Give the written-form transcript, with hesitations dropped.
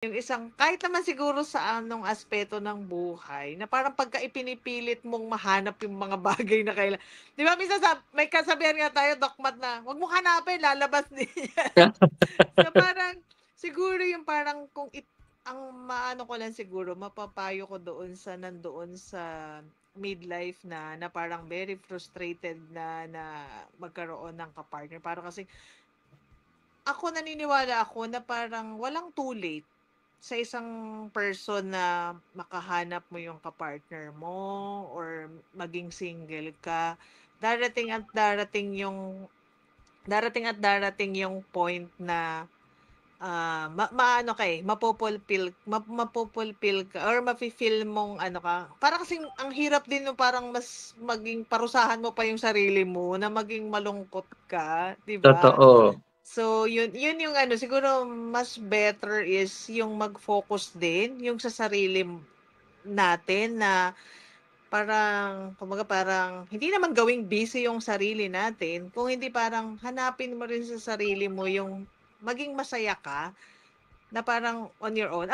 Yung isang kahit naman siguro sa anong aspeto ng buhay na parang pagka ipinipilit mong mahanap yung mga bagay na 'di ba minsan may kasabihan nga tayo dokmat na, "Wag mong hanapin lalabas din yan." So, parang siguro yung parang ang maano ko lang siguro mapapayo ko doon sa nandoon sa midlife na parang very frustrated na magkaroon ng ka-partner. Parang kasi naniniwala ako na parang walang too late sa isang person na makahanap mo yung ka-partner mo or maging single ka. Darating at darating yung point na maano ka, mapopulpil ka or mafi-feel mong ano ka, para kasing ang hirap din no parang mas maging parusahan mo pa yung sarili mo na maging malungkot ka, 'di ba? Totoo. So, yun yung ano, siguro mas better is yung mag-focus din yung sa sarili natin na parang kumbaga parang hindi naman gawing busy yung sarili natin, kung hindi parang hanapin mo rin sa sarili mo yung maging masaya ka na parang on your own.